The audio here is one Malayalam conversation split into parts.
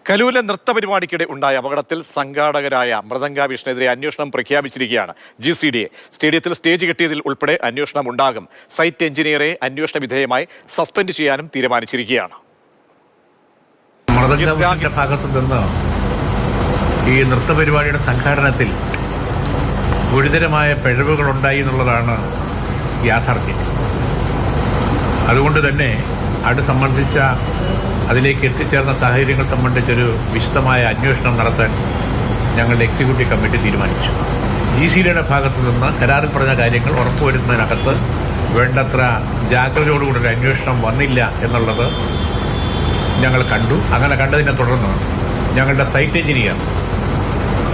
കലൂല നൃത്തപരിപാടിക്കിടെ ഉണ്ടായ അപകടത്തിൽ സംഘാടകരായ മൃദംഗ വിഷ്ണുവിനെതിരെ അന്വേഷണം പ്രഖ്യാപിച്ചിരിക്കുകയാണ് GCDA. സ്റ്റേഡിയത്തിൽ സ്റ്റേജ് കെട്ടിയതിൽ ഉൾപ്പെടെ അന്വേഷണം ഉണ്ടാകും. സൈറ്റ് എഞ്ചിനീയറെ അന്വേഷണ വിധേയമായി സസ്പെൻഡ് ചെയ്യാനും തീരുമാനിച്ചിരിക്കുകയാണ്. മൃദംഗ ഭാഗത്തു നിന്ന് ഈ നൃത്തപരിപാടിയുടെ സംഘാടനത്തിൽ ഗുരുതരമായ പിഴവുകൾ ഉണ്ടായി എന്നുള്ളതാണ് യാഥാർത്ഥ്യം. അതുകൊണ്ട് തന്നെ അത് സംബന്ധിച്ച അതിലേക്ക് എത്തിച്ചേർന്ന സാഹചര്യങ്ങൾ സംബന്ധിച്ചൊരു വിശദമായ അന്വേഷണം നടത്താൻ ഞങ്ങളുടെ എക്സിക്യൂട്ടീവ് കമ്മിറ്റി തീരുമാനിച്ചു. GCDയുടെ ഭാഗത്തു നിന്ന് കരാറിൽ പറഞ്ഞ കാര്യങ്ങൾ ഉറപ്പുവരുത്തുന്നതിനകത്ത് വേണ്ടത്ര ജാഗ്രതയോടുകൂടി ഒരു അന്വേഷണം വന്നില്ല എന്നുള്ളത് ഞങ്ങൾ കണ്ടു. അങ്ങനെ കണ്ടതിനെ തുടർന്ന് ഞങ്ങളുടെ സൈറ്റ് എഞ്ചിനീയർ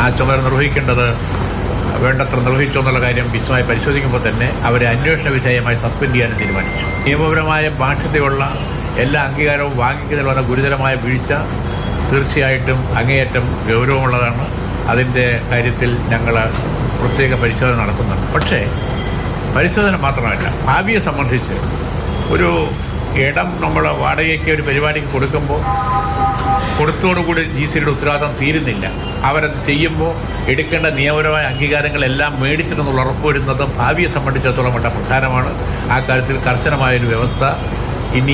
ആ ചുമതല നിർവഹിക്കേണ്ടത് വേണ്ടത്ര നിർവഹിച്ചോ എന്നുള്ള കാര്യം വിശദമായി പരിശോധിക്കുമ്പോൾ തന്നെ അവരെ അന്വേഷണ വിധേയമായി സസ്പെൻഡ് ചെയ്യാനും തീരുമാനിച്ചു. നിയമപരമായ ബാധ്യതയുള്ള എല്ലാ അംഗീകാരവും വാങ്ങിക്കുന്നതിൽ വന്ന ഗുരുതരമായ വീഴ്ച തീർച്ചയായിട്ടും അങ്ങേയറ്റം ഗൗരവമുള്ളതാണ്. അതിൻ്റെ കാര്യത്തിൽ ഞങ്ങൾ പ്രത്യേക പരിശോധന നടത്തുന്നുണ്ട്. പക്ഷേ പരിശോധന മാത്രമല്ല, ഭാവിയെ സംബന്ധിച്ച് ഒരു ഇടം നമ്മൾ വാടകയ്ക്ക് ഒരു പരിപാടിക്ക് കൊടുക്കുമ്പോൾ കൊടുത്തോടുകൂടി GCDയുടെ ഉത്തരവാദിത്തം തീരുന്നില്ല. അവരത് ചെയ്യുമ്പോൾ എടുക്കേണ്ട നിയമപരമായ അംഗീകാരങ്ങളെല്ലാം മേടിച്ചിട്ടെന്നുള്ള ഉറപ്പുവരുന്നത് ഭാവിയെ സംബന്ധിച്ചിടത്തോളം വളരെ പ്രധാനമാണ്. ആ കാര്യത്തിൽ കർശനമായൊരു വ്യവസ്ഥ ഇനി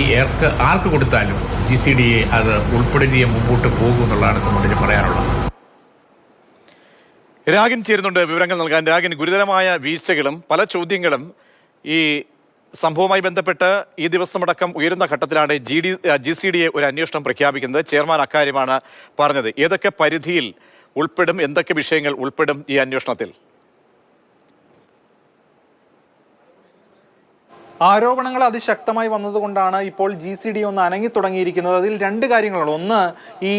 ആർക്ക് കൊടുത്താലും GCDയെ അത് ഉൾപ്പെടുത്തിയേ മുമ്പോട്ട് പോകും എന്നുള്ളതാണ് സംബന്ധിച്ച് പറയാനുള്ളത്. രാഗിൻ ചേരുന്നുണ്ട് വിവരങ്ങൾ നൽകാൻ. രാഗിൻ, ഗുരുതരമായ വീഴ്ചകളും പല ചോദ്യങ്ങളും ഈ സംഭവവുമായി ബന്ധപ്പെട്ട് ഈ ദിവസമടക്കം ഉയരുന്ന ഘട്ടത്തിലാണ് GCDയെ ഒരു അന്വേഷണം പ്രഖ്യാപിക്കുന്നത്. ചെയർമാൻ അക്കാര്യമാണ് പറഞ്ഞത്. ഏതൊക്കെ പരിധിയിൽ ഉൾപ്പെടും, എന്തൊക്കെ വിഷയങ്ങൾ ഉൾപ്പെടും ഈ അന്വേഷണത്തിൽ? ആരോപണങ്ങൾ അതിശക്തമായി വന്നതുകൊണ്ടാണ് ഇപ്പോൾ GCD ഒന്ന് അനങ്ങി തുടങ്ങിയിരിക്കുന്നത്. അതിൽ രണ്ട് കാര്യങ്ങളാണ്. ഒന്ന്, ഈ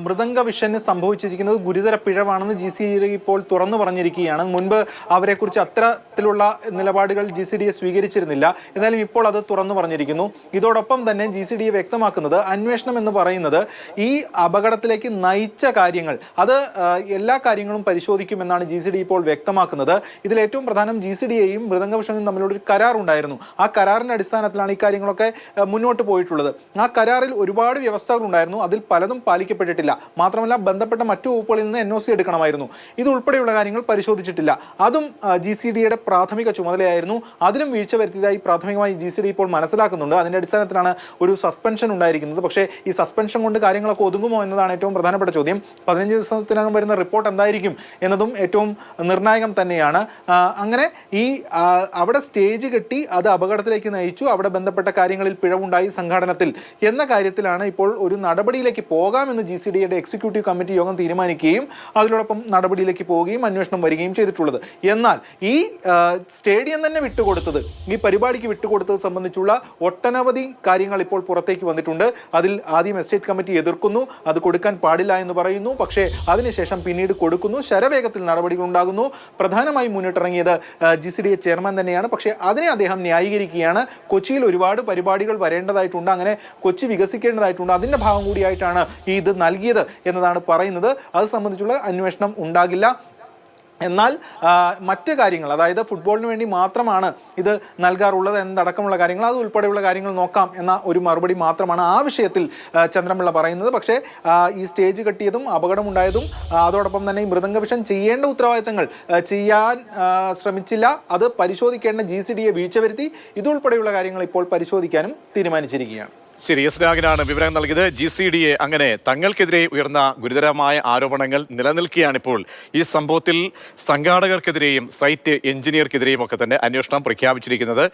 മൃദംഗ വിഷന് സംഭവിച്ചിരിക്കുന്നത് ഗുരുതര പിഴവാണെന്ന് GCD ഇപ്പോൾ തുറന്നു പറഞ്ഞിരിക്കുകയാണ്. മുൻപ് അവരെക്കുറിച്ച് അത്തരത്തിലുള്ള നിലപാടുകൾ GCD സ്വീകരിച്ചിരുന്നില്ല. എന്നാലും ഇപ്പോൾ അത് തുറന്നു പറഞ്ഞിരിക്കുന്നു. ഇതോടൊപ്പം തന്നെ GCD വ്യക്തമാക്കുന്നത് അന്വേഷണം എന്ന് പറയുന്നത് ഈ അപകടത്തിലേക്ക് നയിച്ച കാര്യങ്ങൾ, അത് എല്ലാ കാര്യങ്ങളും പരിശോധിക്കുമെന്നാണ് GCD ഇപ്പോൾ വ്യക്തമാക്കുന്നത്. ഇതിൽ ഏറ്റവും പ്രധാനം GCDയെയും മൃദംഗ വിഷനും തമ്മിലുള്ള ഒരു കരാർ ഉണ്ടായിരുന്നു. ആ കരാറിന്റെ അടിസ്ഥാനത്തിലാണ് ഈ കാര്യങ്ങളൊക്കെ മുന്നോട്ട് പോയിട്ടുള്ളത്. ആ കരാറിൽ ഒരുപാട് വ്യവസ്ഥകൾ ഉണ്ടായിരുന്നു. അതിൽ പലതും പാലിക്കപ്പെട്ടിട്ടില്ല. മാത്രമല്ല, ബന്ധപ്പെട്ട മറ്റു വകുപ്പുകളിൽ നിന്ന് NOC എടുക്കണമായിരുന്നു. ഇത് ഉൾപ്പെടെയുള്ള കാര്യങ്ങൾ പരിശോധിച്ചിട്ടില്ല. അതും GCDയുടെ പ്രാഥമിക ചുമതലയായിരുന്നു. അതിലും വീഴ്ച വരുത്തിയതായി പ്രാഥമികമായി GCD ഇപ്പോൾ മനസ്സിലാക്കുന്നുണ്ട്. അതിന്റെ അടിസ്ഥാനത്തിലാണ് ഒരു സസ്പെൻഷൻ ഉണ്ടായിരിക്കുന്നത്. പക്ഷേ ഈ സസ്പെൻഷൻ കൊണ്ട് കാര്യങ്ങളൊക്കെ ഒതുങ്ങുമോ എന്നതാണ് ഏറ്റവും പ്രധാനപ്പെട്ട ചോദ്യം. 15 ദിവസത്തിനകം വരുന്ന റിപ്പോർട്ട് എന്തായിരിക്കും എന്നതും ഏറ്റവും നിർണായകം തന്നെയാണ്. അങ്ങനെ ഈ അവിടെ സ്റ്റേജ് കെട്ടി അത് അപകടത്തിലേക്ക് നയിച്ചു, അവിടെ ബന്ധപ്പെട്ട കാര്യങ്ങളിൽ പിഴവുണ്ടായി സംഘാടനത്തിൽ എന്ന കാര്യത്തിലാണ് ഇപ്പോൾ ഒരു നടപടിയിലേക്ക് പോകാമെന്ന് GCDയുടെ എക്സിക്യൂട്ടീവ് കമ്മിറ്റി യോഗം തീരുമാനിക്കുകയും അതിനോടൊപ്പം നടപടിയിലേക്ക് പോവുകയും അന്വേഷണം വരികയും ചെയ്തിട്ടുള്ളത്. എന്നാൽ ഈ സ്റ്റേഡിയം തന്നെ വിട്ടുകൊടുത്തത്, ഈ പരിപാടിക്ക് വിട്ടുകൊടുത്തത് സംബന്ധിച്ചുള്ള ഒട്ടനവധി കാര്യങ്ങൾ ഇപ്പോൾ പുറത്തേക്ക് വന്നിട്ടുണ്ട്. അതിൽ ആദ്യം എസ്റ്റേറ്റ് കമ്മിറ്റി എതിർക്കുന്നു, അത് കൊടുക്കാൻ പാടില്ല എന്ന് പറയുന്നു. പക്ഷേ അതിനുശേഷം പിന്നീട് കൊടുക്കുന്നു, ശരവേഗത്തിൽ നടപടികൾ ഉണ്ടാകുന്നു. പ്രധാനമായും മുന്നിട്ടിറങ്ങിയത് GCDA ചെയർമാൻ തന്നെയാണ്. പക്ഷേ അതിനെ അദ്ദേഹം ന്യായീകരിക്കുകയാണ്. കൊച്ചിയിൽ ഒരുപാട് പരിപാടികൾ വരേണ്ടതായിട്ടുണ്ട്, അങ്ങനെ കൊച്ചി വികസിക്കേണ്ടതായിട്ടുണ്ട്, അതിൻ്റെ ഭാഗം കൂടിയായിട്ടാണ് ഇത് നൽകിയത് എന്നതാണ് പറയുന്നത്. അത് സംബന്ധിച്ചുള്ള അന്വേഷണം ഉണ്ടാകില്ല. എന്നാൽ മറ്റ് കാര്യങ്ങൾ, അതായത് ഫുട്ബോളിന് വേണ്ടി മാത്രമാണ് ഇത് നൽകാറുള്ളത് എന്നടക്കമുള്ള കാര്യങ്ങൾ, അത് ഉൾപ്പെടെയുള്ള കാര്യങ്ങൾ നോക്കാം എന്ന ഒരു മറുപടി മാത്രമാണ് ആ വിഷയത്തിൽ ചന്ദ്രപിള്ള പറയുന്നത്. പക്ഷേ ഈ സ്റ്റേജ് കെട്ടിയതും അപകടമുണ്ടായതും അതോടൊപ്പം തന്നെ ഈ മൃദംഗ വിഷൻ ചെയ്യേണ്ട ഉത്തരവാദിത്തങ്ങൾ ചെയ്യാൻ ശ്രമിച്ചില്ല, അത് പരിശോധിക്കേണ്ട GCDയെ വീഴ്ച വരുത്തി, ഇതുൾപ്പെടെയുള്ള കാര്യങ്ങൾ ഇപ്പോൾ പരിശോധിക്കാനും തീരുമാനിച്ചിരിക്കുകയാണ്. ശരി, എസ് രാഗിനാണ് വിവരം നൽകിയത്. GCDയെ അങ്ങനെ തങ്ങൾക്കെതിരെ ഉയർന്ന ഗുരുതരമായ ആരോപണങ്ങൾ നിലനിൽക്കുകയാണിപ്പോൾ. ഈ സംഭവത്തിൽ സംഘാടകർക്കെതിരെയും സൈറ്റ് എഞ്ചിനീയർക്കെതിരെയും ഒക്കെ തന്നെ അന്വേഷണം പ്രഖ്യാപിച്ചിരിക്കുന്നത്.